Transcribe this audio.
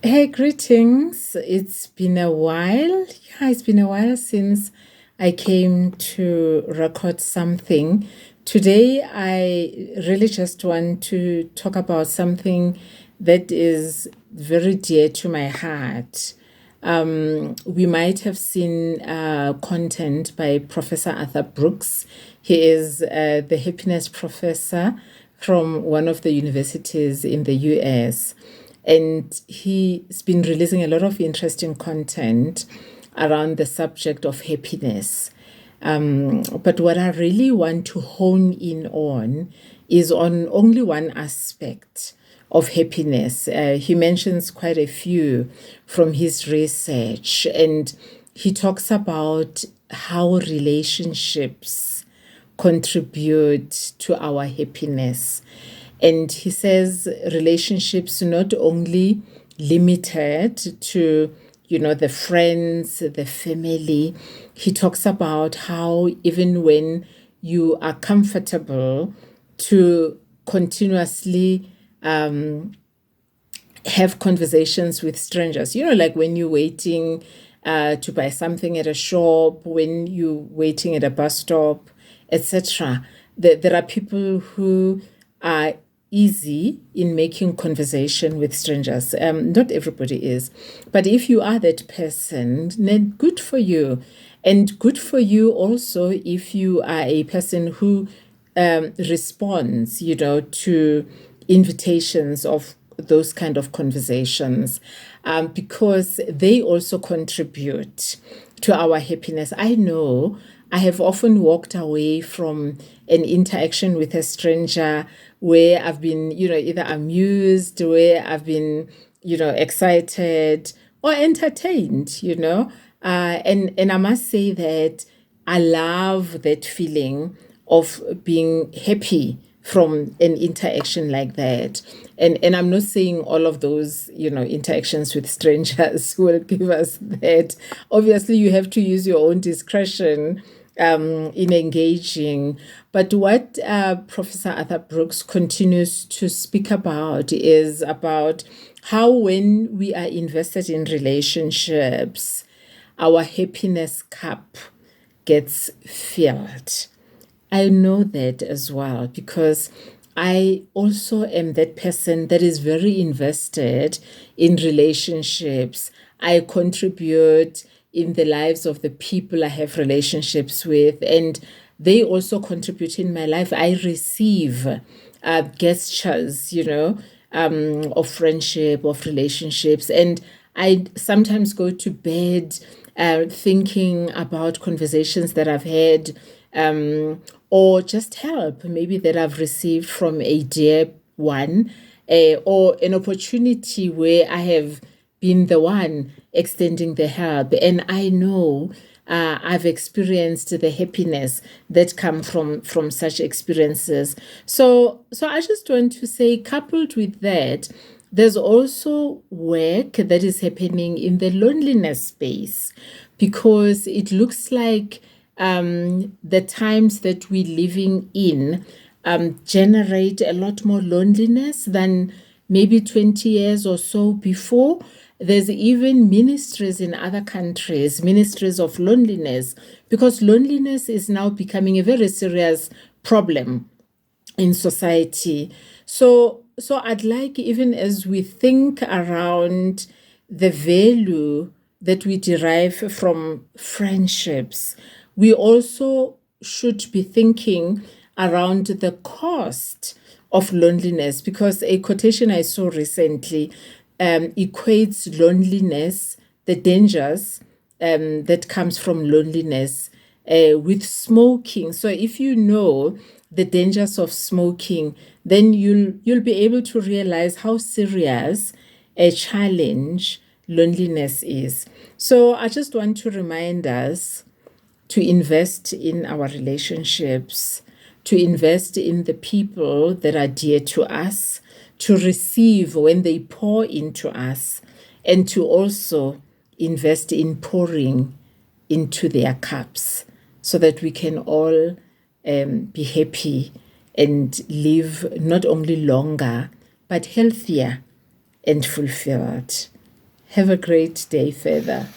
Hey, greetings. It's been a while. Yeah, it's been a while since I came to record something. Today, I really just want to talk about something that is very dear to my heart. We might have seen content by Professor Arthur Brooks. He is the happiness professor from one of the universities in the US. And he's been releasing a lot of interesting content around the subject of happiness. But what I really want to hone in on is on only one aspect of happiness. He mentions quite a few from his research, and he talks about how relationships contribute to our happiness. And he says relationships not only limited to, the friends, the family. He talks about how even when you are comfortable to continuously have conversations with strangers, like when you're waiting to buy something at a shop, when you're waiting at a bus stop, etc. There are people who are easy in making conversation with strangers. Not everybody is. But if you are that person, then good for you. And good for you also if you are a person who responds, to invitations of those kind of conversations, because they also contribute to our happiness. I know I have often walked away from an interaction with a stranger where I've been, either amused, where I've been, excited or entertained, and I must say that I love that feeling of being happy from an interaction like that. And I'm not saying all of those, interactions with strangers will give us that. Obviously, you have to use your own discretion in engaging. But what Professor Arthur Brooks continues to speak about is about how when we are invested in relationships, our happiness cup gets filled. I know that as well because I also am that person that is very invested in relationships. I contribute in the lives of the people I have relationships with, and they also contribute in my life. I receive gestures, of friendship, of relationships, and I sometimes go to bed thinking about conversations that I've had, or just help maybe that I've received from a dear one, or an opportunity where I have been the one extending the help. And I know I've experienced the happiness that come from such experiences. So I just want to say, coupled with that, there's also work that is happening in the loneliness space because it looks like the times that we're living in generate a lot more loneliness than maybe 20 years or so before. There's even ministries in other countries, ministries of loneliness, because loneliness is now becoming a very serious problem in society. So I'd like, even as we think around the value that we derive from friendships, we also should be thinking around the cost of loneliness, because a quotation I saw recently equates loneliness, the dangers that comes from loneliness, with smoking. So if you know the dangers of smoking, then you'll be able to realize how serious a challenge loneliness is. So I just want to remind us to invest in our relationships, to invest in the people that are dear to us, to receive when they pour into us, and to also invest in pouring into their cups so that we can all be happy and live not only longer, but healthier and fulfilled. Have a great day further.